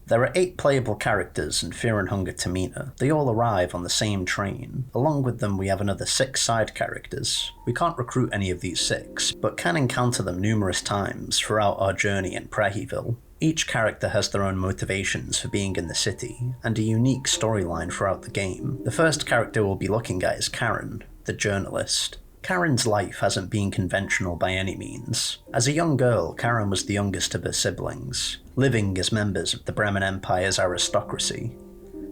There are 8 playable characters in Fear and Hunger Termina. They all arrive on the same train. Along with them we have another 6 side characters. We can't recruit any of these 6, but can encounter them numerous times throughout our journey in Preheville. Each character has their own motivations for being in the city, and a unique storyline throughout the game. The first character we'll be looking at is Karin, the journalist. Karin's life hasn't been conventional by any means. As a young girl, Karin was the youngest of her siblings, living as members of the Bremen Empire's aristocracy.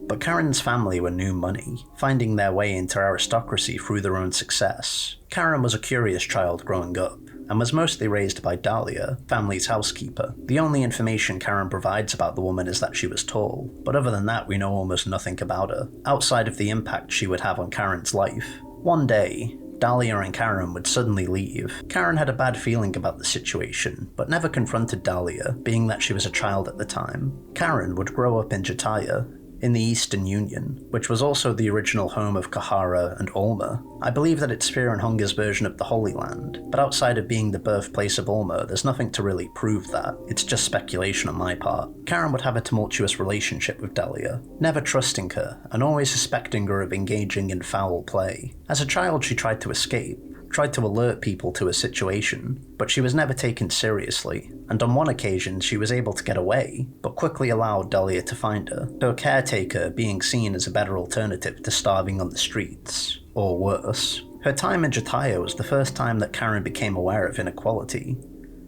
But Karin's family were new money, finding their way into aristocracy through their own success. Karin was a curious child growing up, and was mostly raised by Dahlia, family's housekeeper. The only information Karin provides about the woman is that she was tall, but other than that we know almost nothing about her, outside of the impact she would have on Karin's life. One day, Dahlia and Karin would suddenly leave. Karin had a bad feeling about the situation, but never confronted Dahlia, being that she was a child at the time. Karin would grow up in Jataya, in the Eastern Union, which was also the original home of Kahara and Ulma. I believe that it's Fear and Hunger's version of the Holy Land, but outside of being the birthplace of Ulma, there's nothing to really prove that. It's just speculation on my part. Karin would have a tumultuous relationship with Dahlia, never trusting her, and always suspecting her of engaging in foul play. As a child she tried to escape, tried to alert people to a situation, but she was never taken seriously, and on one occasion she was able to get away, but quickly allowed Dahlia to find her, her caretaker being seen as a better alternative to starving on the streets, or worse. Her time in Jataya was the first time that Karin became aware of inequality.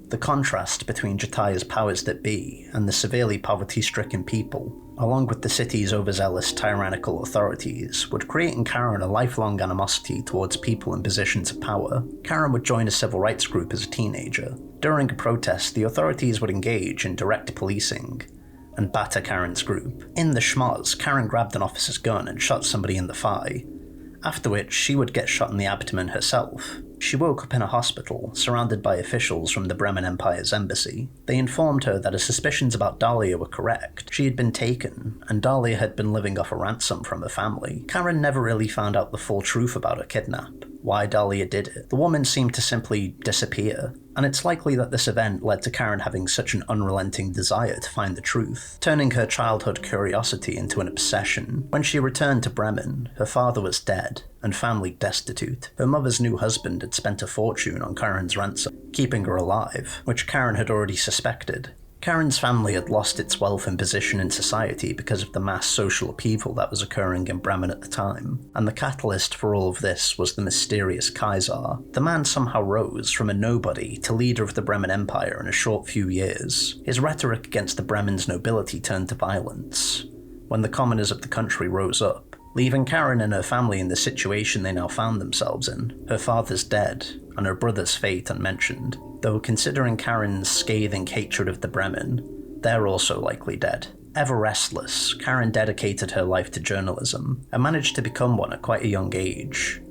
The contrast between Jataya's powers that be and the severely poverty-stricken people, along with the city's overzealous tyrannical authorities, would create in Karin a lifelong animosity towards people in positions of power. Karin would join a civil rights group as a teenager. During a protest, the authorities would engage in direct policing and batter Karin's group. In the schmoz, Karin grabbed an officer's gun and shot somebody in the thigh, after which she would get shot in the abdomen herself. She woke up in a hospital, surrounded by officials from the Bremen Empire's embassy. They informed her that her suspicions about Dahlia were correct. She had been taken, and Dahlia had been living off a ransom from her family. Karin never really found out the full truth about her kidnap, why Dahlia did it. The woman seemed to simply disappear, and it's likely that this event led to Karin having such an unrelenting desire to find the truth, turning her childhood curiosity into an obsession. When she returned to Bremen, her father was dead, and family destitute. Her mother's new husband had spent a fortune on Karin's ransom, keeping her alive, which Karin had already suspected. Karin's family had lost its wealth and position in society because of the mass social upheaval that was occurring in Bremen at the time, and the catalyst for all of this was the mysterious Kaiser. The man somehow rose from a nobody to leader of the Bremen Empire in a short few years. His rhetoric against the Bremen's nobility turned to violence when the commoners of the country rose up, leaving Karin and her family in the situation they now found themselves in. Her father's dead, and her brother's fate unmentioned, though considering Karin's scathing hatred of the Bremen, they're also likely dead. Ever restless, Karin dedicated her life to journalism, and managed to become one at quite a young age.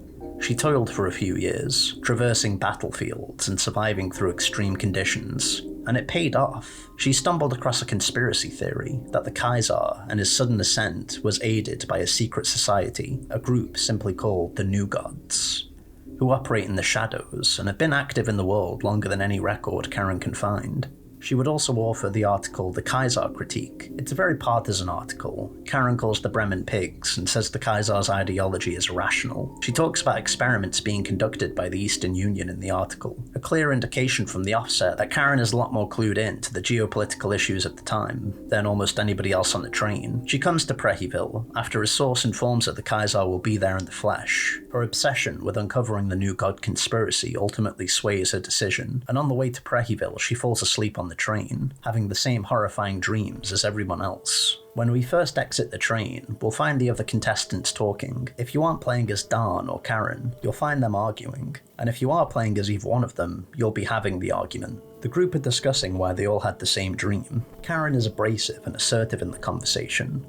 She toiled for a few years, traversing battlefields and surviving through extreme conditions, and it paid off. She stumbled across a conspiracy theory that the Kaiser and his sudden ascent was aided by a secret society, a group simply called the New Gods, who operate in the shadows and have been active in the world longer than any record Karin can find. She would also author the article The Kaiser Critique. It's a very partisan article. Karin calls the Bremen pigs and says the Kaiser's ideology is irrational. She talks about experiments being conducted by the Eastern Union in the article, a clear indication from the offset that Karin is a lot more clued in to the geopolitical issues at the time than almost anybody else on the train. She comes to Preheville after a source informs her the Kaiser will be there in the flesh. Her obsession with uncovering the New God conspiracy ultimately sways her decision, and on the way to Preheville she falls asleep on the train, having the same horrifying dreams as everyone else. When we first exit the train, we'll find the other contestants talking. If you aren't playing as Dan or Karin, you'll find them arguing, and if you are playing as either one of them, you'll be having the argument. The group are discussing why they all had the same dream. Karin is abrasive and assertive in the conversation,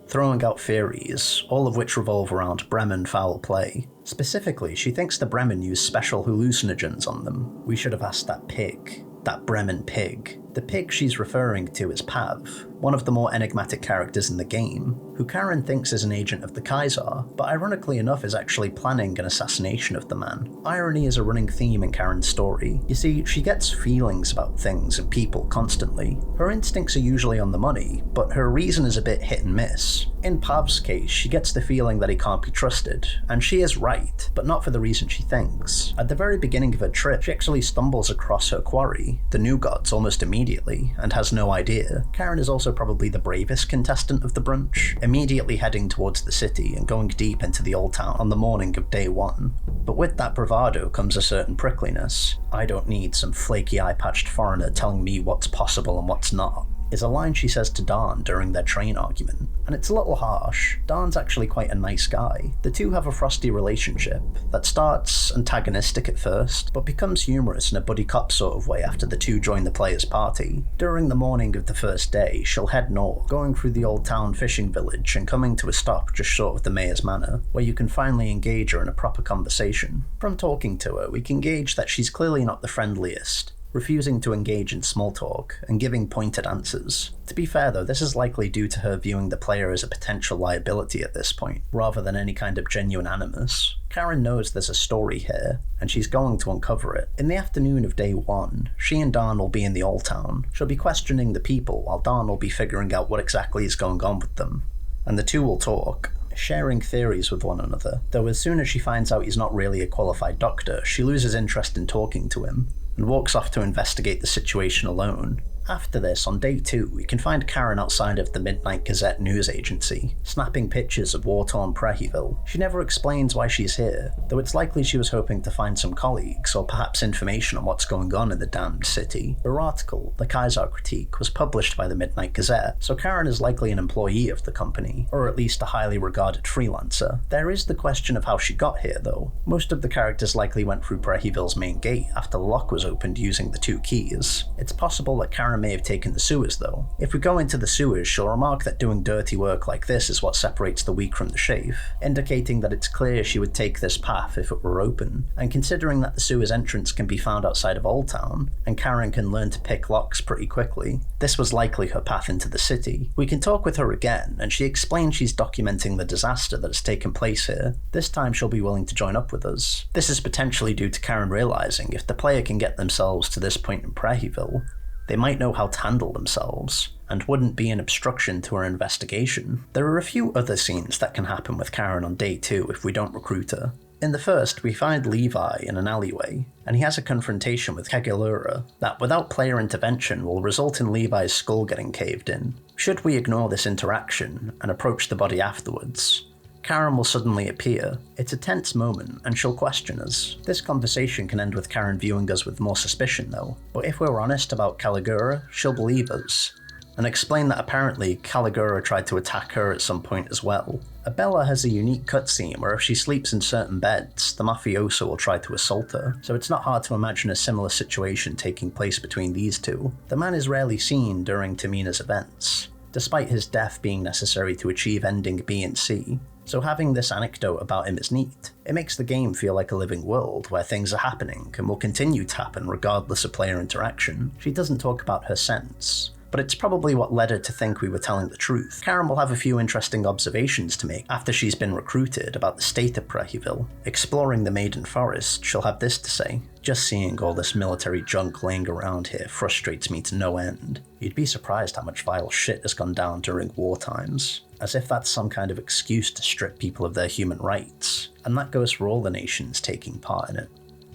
throwing out theories, all of which revolve around Bremen foul play. Specifically, she thinks the Bremen use special hallucinogens on them. We should have asked that pig. That Bremen pig. The pig she's referring to is Pav, one of the more enigmatic characters in the game, who Karin thinks is an agent of the Kaiser, but ironically enough is actually planning an assassination of the man. Irony is a running theme in Karin's story. You see, she gets feelings about things and people constantly. Her instincts are usually on the money, but her reason is a bit hit and miss. In Pav's case, she gets the feeling that he can't be trusted, and she is right, but not for the reason she thinks. At the very beginning of her trip, she actually stumbles across her quarry, the New Gods, almost immediately, and has no idea. Karin is also probably the bravest contestant of the brunch, immediately heading towards the city and going deep into the old town on the morning of day one. But with that bravado comes a certain prickliness. I don't need some flaky eye-patched foreigner telling me what's possible and what's not, is a line she says to Dawn during their train argument, and it's a little harsh. Dawn's actually quite a nice guy. The two have a frosty relationship that starts antagonistic at first, but becomes humorous in a buddy cop sort of way after the two join the player's party. During the morning of the first day, she'll head north, going through the old town fishing village and coming to a stop just short of the mayor's manor, where you can finally engage her in a proper conversation. From talking to her, we can gauge that she's clearly not the friendliest, refusing to engage in small talk and giving pointed answers. To be fair though, this is likely due to her viewing the player as a potential liability at this point, rather than any kind of genuine animus. Karin knows there's a story here, and she's going to uncover it. In the afternoon of day one, she and Dawn will be in the old town. She'll be questioning the people, while Dawn will be figuring out what exactly is going on with them. And the two will talk, sharing theories with one another, though as soon as she finds out he's not really a qualified doctor, she loses interest in talking to him, and walks off to investigate the situation alone. After this, on day 2, we can find Karin outside of the Midnight Gazette news agency, snapping pictures of war-torn Preheville. She never explains why she's here, though it's likely she was hoping to find some colleagues, or perhaps information on what's going on in the damned city. Her article, The Kaiser Critique, was published by the Midnight Gazette, so Karin is likely an employee of the company, or at least a highly regarded freelancer. There is the question of how she got here, though. Most of the characters likely went through Preheville's main gate after the lock was opened using the 2 keys. It's possible that Karin may have taken the sewers though. If we go into the sewers, she'll remark that doing dirty work like this is what separates the weak from the safe, indicating that it's clear she would take this path if it were open. And considering that the sewers entrance can be found outside of Old Town, and Karin can learn to pick locks pretty quickly, this was likely her path into the city. We can talk with her again, and she explains she's documenting the disaster that has taken place here. This time she'll be willing to join up with us. This is potentially due to Karin realizing if the player can get themselves to this point in Preheville, they might know how to handle themselves, and wouldn't be an obstruction to her investigation. There are a few other scenes that can happen with Karin on day 2 if we don't recruit her. In the first, we find Levi in an alleyway, and he has a confrontation with Kegulura that, without player intervention, will result in Levi's skull getting caved in. Should we ignore this interaction and approach the body afterwards, Karin will suddenly appear. It's a tense moment, and she'll question us. This conversation can end with Karin viewing us with more suspicion though, but if we're honest about Caligura, she'll believe us, and explain that apparently Caligura tried to attack her at some point as well. Abella has a unique cutscene where if she sleeps in certain beds, the mafioso will try to assault her, so it's not hard to imagine a similar situation taking place between these two. The man is rarely seen during Termina's events, despite his death being necessary to achieve ending B and C. So having this anecdote about him is neat. It makes the game feel like a living world where things are happening and will continue to happen regardless of player interaction. She doesn't talk about her sense, but it's probably what led her to think we were telling the truth. Karin will have a few interesting observations to make after she's been recruited about the state of Preheville. Exploring the Maiden Forest, she'll have this to say: "Just seeing all this military junk laying around here frustrates me to no end. You'd be surprised how much vile shit has gone down during war times." As if that's some kind of excuse to strip people of their human rights, and that goes for all the nations taking part in it.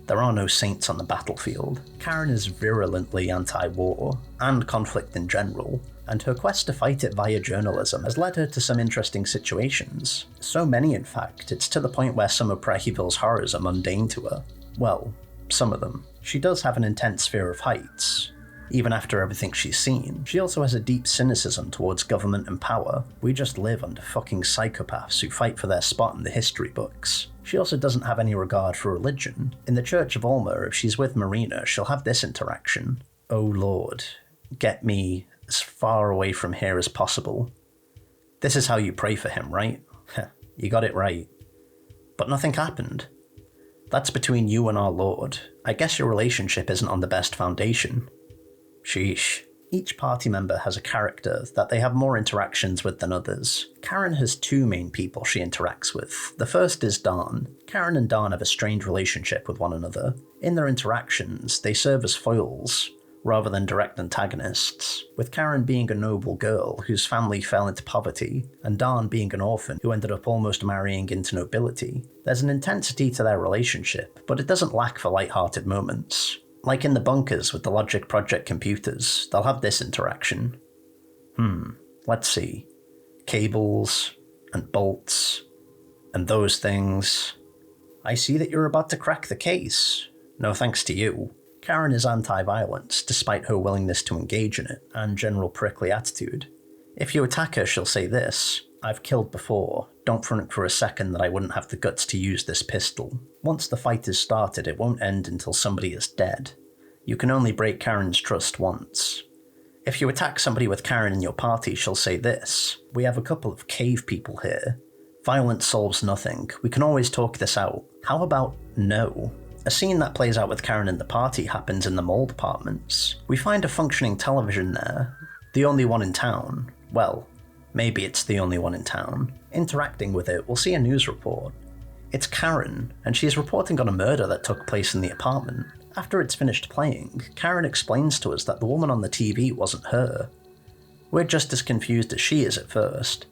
There are no saints on the battlefield. Karin is virulently anti-war, and conflict in general, and her quest to fight it via journalism has led her to some interesting situations. So many in fact, it's to the point where some of Preheville's horrors are mundane to her. Well, some of them. She does have an intense fear of heights, even after everything she's seen. She also has a deep cynicism towards government and power. We just live under fucking psychopaths who fight for their spot in the history books. She also doesn't have any regard for religion. In the Church of Alma, if she's with Marina, she'll have this interaction: "Oh Lord, get me as far away from here as possible." This is how you pray for him, right? You got it right. But nothing happened. That's between you and our Lord. I guess your relationship isn't on the best foundation. Sheesh. Each party member has a character that they have more interactions with than others. Karin has two main people she interacts with. The first is Dawn. Karin and Dawn have a strained relationship with one another. In their interactions, they serve as foils, rather than direct antagonists, with Karin being a noble girl whose family fell into poverty, and Dawn being an orphan who ended up almost marrying into nobility. There's an intensity to their relationship, but it doesn't lack for light-hearted moments. Like in the bunkers with the Logic Project computers, they'll have this interaction. Let's see. Cables, and bolts, and those things. I see that you're about to crack the case. No thanks to you. Karin is anti-violence, despite her willingness to engage in it, and general prickly attitude. If you attack her, she'll say this: I've killed before, don't front for a second that I wouldn't have the guts to use this pistol. Once the fight is started, it won't end until somebody is dead. You can only break Karin's trust once. If you attack somebody with Karin in your party, she'll say this: we have a couple of cave people here. Violence solves nothing, we can always talk this out. How about no? A scene that plays out with Karin in the party happens in the mold apartments. We find a functioning television there, the only one in town. Well, maybe it's the only one in town. Interacting with it, we'll see a news report. It's Karin, and she's reporting on a murder that took place in the apartment. After it's finished playing, Karin explains to us that the woman on the TV wasn't her. We're just as confused as she is at first,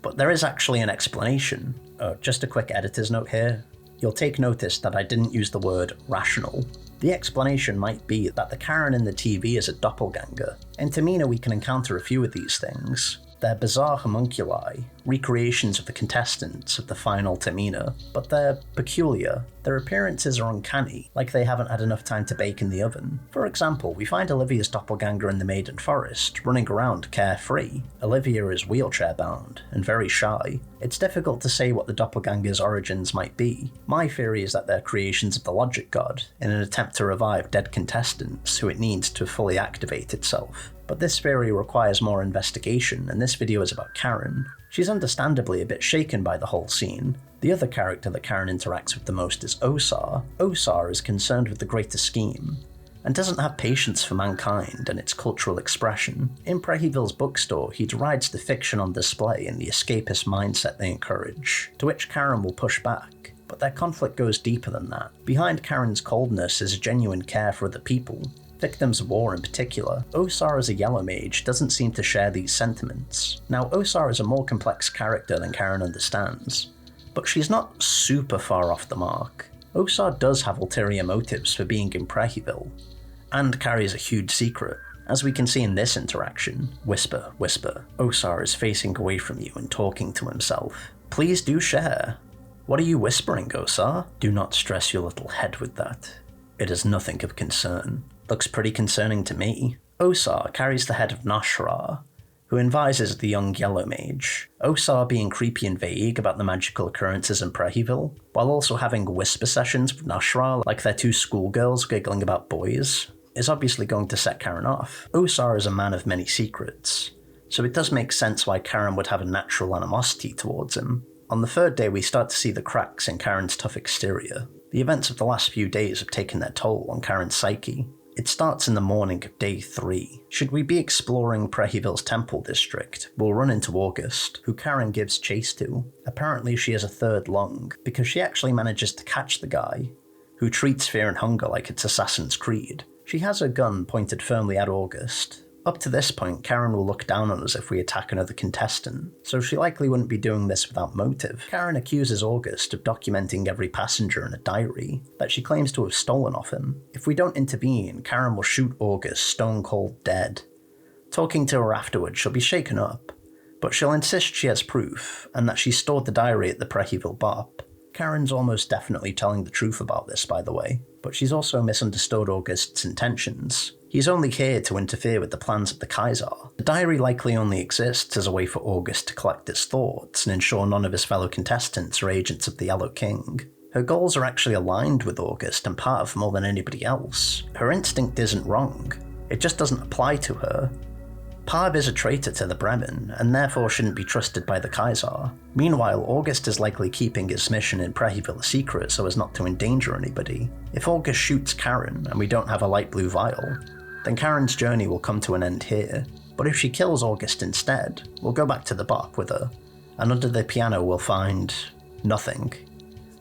but there is actually an explanation. Just a quick editor's note here. You'll take notice that I didn't use the word rational. The explanation might be that the Karin in the TV is a doppelganger. In Termina we can encounter a few of these things. They're bizarre homunculi, recreations of the contestants of the final Termina, but they're peculiar. Their appearances are uncanny, like they haven't had enough time to bake in the oven. For example, we find Olivia's doppelganger in the Maiden Forest, running around carefree. Olivia is wheelchair-bound, and very shy. It's difficult to say what the doppelganger's origins might be. My theory is that they're creations of the Logic God, in an attempt to revive dead contestants who it needs to fully activate itself. But this theory requires more investigation, and this video is about Karin. She's understandably a bit shaken by the whole scene. The other character that Karin interacts with the most is Osar. Osar is concerned with the greater scheme, and doesn't have patience for mankind and its cultural expression. In Preheville's bookstore, he derides the fiction on display and the escapist mindset they encourage, to which Karin will push back. But their conflict goes deeper than that. Behind Karin's coldness is a genuine care for other people, victims of war in particular. Osar as a yellow mage doesn't seem to share these sentiments. Now, Osar is a more complex character than Karin understands, but she's not super far off the mark. Osar does have ulterior motives for being in Preheville, and carries a huge secret. As we can see in this interaction, whisper, whisper, Osar is facing away from you and talking to himself. Please do share. What are you whispering, Osar? Do not stress your little head with that. It is nothing of concern. Looks pretty concerning to me. Osar carries the head of Nashra, who advises the young yellow mage. Osar being creepy and vague about the magical occurrences in Preheville, while also having whisper sessions with Nashra like they're two schoolgirls giggling about boys, is obviously going to set Karin off. Osar is a man of many secrets, so it does make sense why Karin would have a natural animosity towards him. On the third day we start to see the cracks in Karin's tough exterior. The events of the last few days have taken their toll on Karin's psyche. It starts in the morning of day 3. Should we be exploring Preheville's temple district, we'll run into August, who Karin gives chase to. Apparently she has a third lung, because she actually manages to catch the guy, who treats fear and hunger like it's Assassin's Creed. She has her gun pointed firmly at August. Up to this point, Karin will look down on us if we attack another contestant, so she likely wouldn't be doing this without motive. Karin accuses August of documenting every passenger in a diary that she claims to have stolen off him. If we don't intervene, Karin will shoot August stone cold dead. Talking to her afterwards, she'll be shaken up, but she'll insist she has proof, and that she stored the diary at the Preheville Bop. Karin's almost definitely telling the truth about this, by the way, but she's also misunderstood August's intentions. He's only here to interfere with the plans of the Kaiser. The diary likely only exists as a way for August to collect his thoughts and ensure none of his fellow contestants are agents of the Yellow King. Her goals are actually aligned with August and Pav more than anybody else. Her instinct isn't wrong, it just doesn't apply to her. Pav is a traitor to the Bremen, and therefore shouldn't be trusted by the Kaiser. Meanwhile, August is likely keeping his mission in Preheville a secret so as not to endanger anybody. If August shoots Karin and we don't have a light blue vial, then Karin's journey will come to an end here. But if she kills August instead, we'll go back to the bar with her, and under the piano we'll find nothing.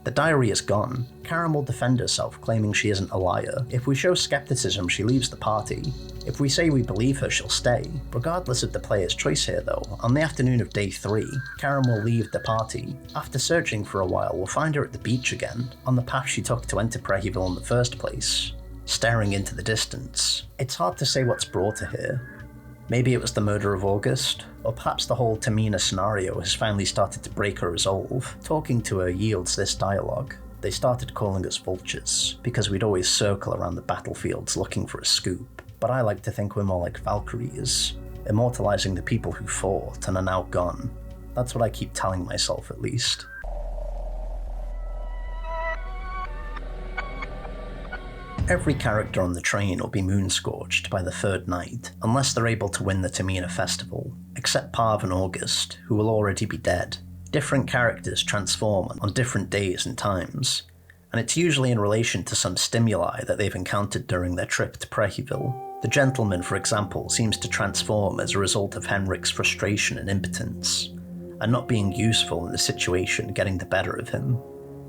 The diary is gone. Karin will defend herself, claiming she isn't a liar. If we show skepticism, she leaves the party. If we say we believe her, she'll stay. Regardless of the player's choice here though, on the afternoon of day 3, Karin will leave the party. After searching for a while, we'll find her at the beach again, on the path she took to enter Preheville in the first place, staring into the distance. It's hard to say what's brought her here. Maybe it was the murder of August, or perhaps the whole Termina scenario has finally started to break her resolve. Talking to her yields this dialogue. They started calling us vultures, because we'd always circle around the battlefields looking for a scoop. But I like to think we're more like Valkyries, immortalizing the people who fought and are now gone. That's what I keep telling myself, at least. Every character on the train will be moonscorched by the third night, unless they're able to win the Termina festival, except Parv and August, who will already be dead. Different characters transform on different days and times, and it's usually in relation to some stimuli that they've encountered during their trip to Preheville. The gentleman, for example, seems to transform as a result of Henrik's frustration and impotence, and not being useful in the situation getting the better of him,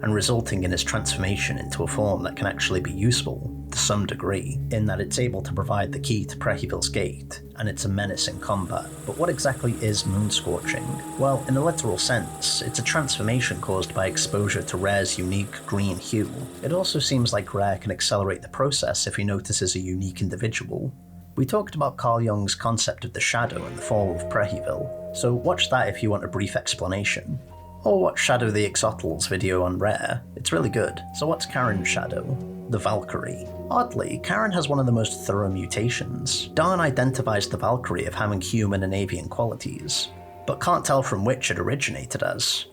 and resulting in his transformation into a form that can actually be useful, to some degree, in that it's able to provide the key to Preheville's gate, and it's a menace in combat. But what exactly is moonscorching? Well, in a literal sense, it's a transformation caused by exposure to Rare's unique green hue. It also seems like Rare can accelerate the process if he notices a unique individual. We talked about Carl Jung's concept of the shadow in the Fall of Preheville, so watch that if you want a brief explanation. Or watch Shadow the Exotl's video on Rare, it's really good. So what's Karin's shadow? The Valkyrie. Oddly, Karin has one of the most thorough mutations. Darn identifies the Valkyrie of having human and avian qualities, but can't tell from which it originated as.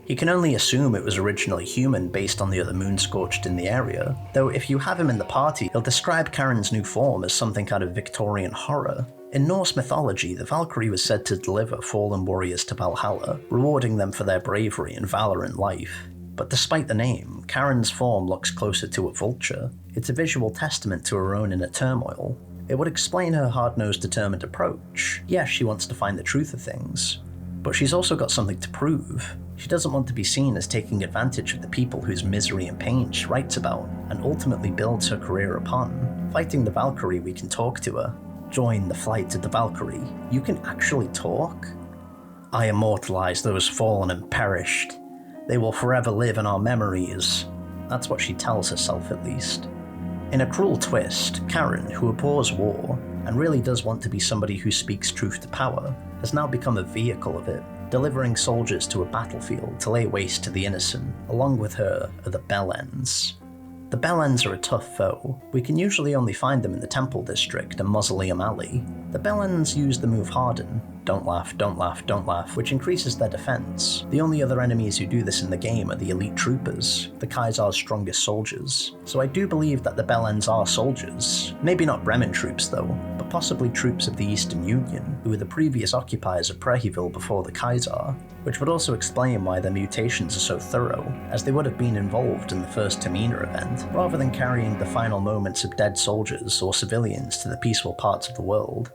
He can only assume it was originally human based on the other moonscorched in the area, though if you have him in the party, he'll describe Karin's new form as something out of Victorian horror. In Norse mythology, the Valkyrie was said to deliver fallen warriors to Valhalla, rewarding them for their bravery and valor in life. But despite the name, Karin's form looks closer to a vulture. It's a visual testament to her own inner turmoil. It would explain her hard-nosed, determined approach. Yes, she wants to find the truth of things, but she's also got something to prove. She doesn't want to be seen as taking advantage of the people whose misery and pain she writes about, and ultimately builds her career upon. Fighting the Valkyrie, we can talk to her. Join the flight of the Valkyrie. You can actually talk? I immortalize those fallen and perished. They will forever live in our memories. That's what she tells herself, at least. In a cruel twist, Karin, who abhors war, and really does want to be somebody who speaks truth to power, has now become a vehicle of it, delivering soldiers to a battlefield to lay waste to the innocent. Along with her are the Bellends. The Bellends are a tough foe. We can usually only find them in the Temple District and Mausoleum Alley. The Bellends use the move Harden, don't laugh, don't laugh, don't laugh, which increases their defense. The only other enemies who do this in the game are the elite troopers, the Kaiser's strongest soldiers. So I do believe that the Bellends are soldiers. Maybe not Bremen troops though, but possibly troops of the Eastern Union, who were the previous occupiers of Preheville before the Kaiser, which would also explain why their mutations are so thorough, as they would have been involved in the first Termina event, rather than carrying the final moments of dead soldiers or civilians to the peaceful parts of the world.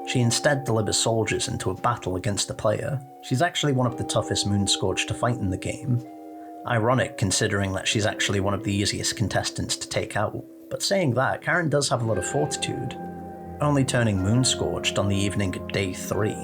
She instead delivers soldiers into a battle against the player. She's actually one of the toughest Moonscorch to fight in the game. Ironic considering that she's actually one of the easiest contestants to take out. But saying that, Karin does have a lot of fortitude, only turning Moonscorched on the evening of day 3.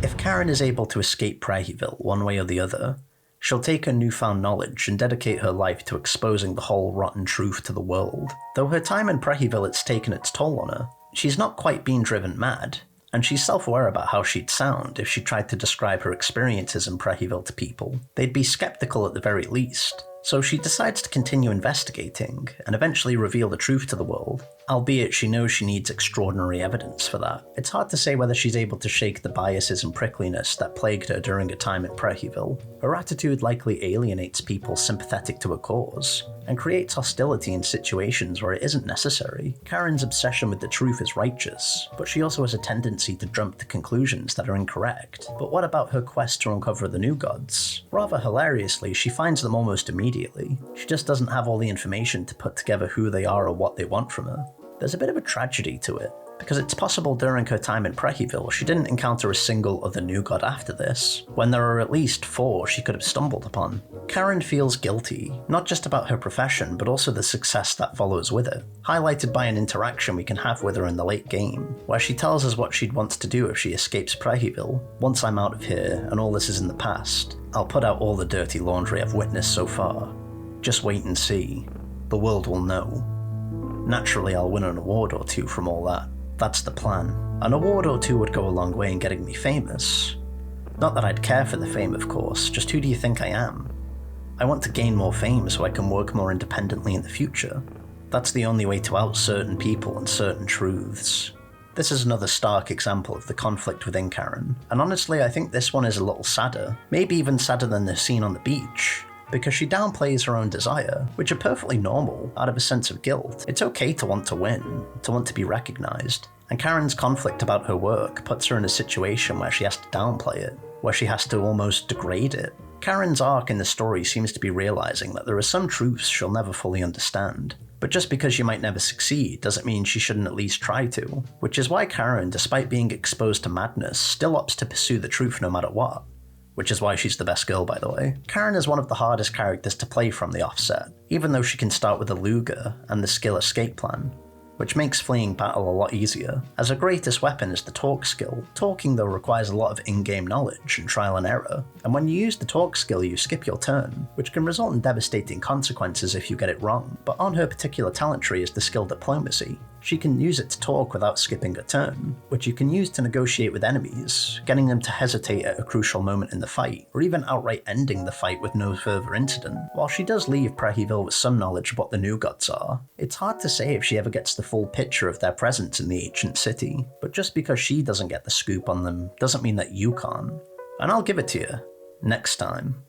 If Karin is able to escape Preheville one way or the other, she'll take her newfound knowledge and dedicate her life to exposing the whole rotten truth to the world. Though her time in Preheville has taken its toll on her, she's not quite been driven mad, and she's self-aware about how she'd sound if she tried to describe her experiences in Preheville to people. They'd be skeptical at the very least. So she decides to continue investigating, and eventually reveal the truth to the world, albeit she knows she needs extraordinary evidence for that. It's hard to say whether she's able to shake the biases and prickliness that plagued her during her time in Preheville. Her attitude likely alienates people sympathetic to her cause, and creates hostility in situations where it isn't necessary. Karin's obsession with the truth is righteous, but she also has a tendency to jump to conclusions that are incorrect. But what about her quest to uncover the new gods? Rather hilariously, she finds them almost immediately, immediately. She just doesn't have all the information to put together who they are or what they want from her. There's a bit of a tragedy to it, because it's possible during her time in Preheville she didn't encounter a single other new god after this, when there are at least 4 she could have stumbled upon. Karin feels guilty, not just about her profession but also the success that follows with it, highlighted by an interaction we can have with her in the late game, where she tells us what she'd want to do if she escapes Preheville. Once I'm out of here and all this is in the past, I'll put out all the dirty laundry I've witnessed so far. Just wait and see. The world will know. Naturally, I'll win an award or 2 from all that. That's the plan. An award or 2 would go a long way in getting me famous. Not that I'd care for the fame, of course, just who do you think I am? I want to gain more fame so I can work more independently in the future. That's the only way to out certain people and certain truths. This is another stark example of the conflict within Karin, and honestly I think this one is a little sadder, maybe even sadder than the scene on the beach, because she downplays her own desire, which are perfectly normal out of a sense of guilt. It's okay to want to win, to want to be recognised, and Karin's conflict about her work puts her in a situation where she has to downplay it, where she has to almost degrade it. Karin's arc in the story seems to be realising that there are some truths she'll never fully understand, but just because she might never succeed doesn't mean she shouldn't at least try to, which is why Karin, despite being exposed to madness, still opts to pursue the truth no matter what. Which is why she's the best girl, by the way. Karin is one of the hardest characters to play from the offset, even though she can start with a Luger and the skill escape plan, which makes fleeing battle a lot easier, as her greatest weapon is the talk skill. Talking though requires a lot of in-game knowledge and trial and error, and when you use the talk skill you skip your turn, which can result in devastating consequences if you get it wrong, but on her particular talent tree is the skill diplomacy. She can use it to talk without skipping a turn, which you can use to negotiate with enemies, getting them to hesitate at a crucial moment in the fight, or even outright ending the fight with no further incident. While she does leave Preheville with some knowledge of what the new gods are, it's hard to say if she ever gets the full picture of their presence in the ancient city, but just because she doesn't get the scoop on them doesn't mean that you can't. And I'll give it to you. Next time.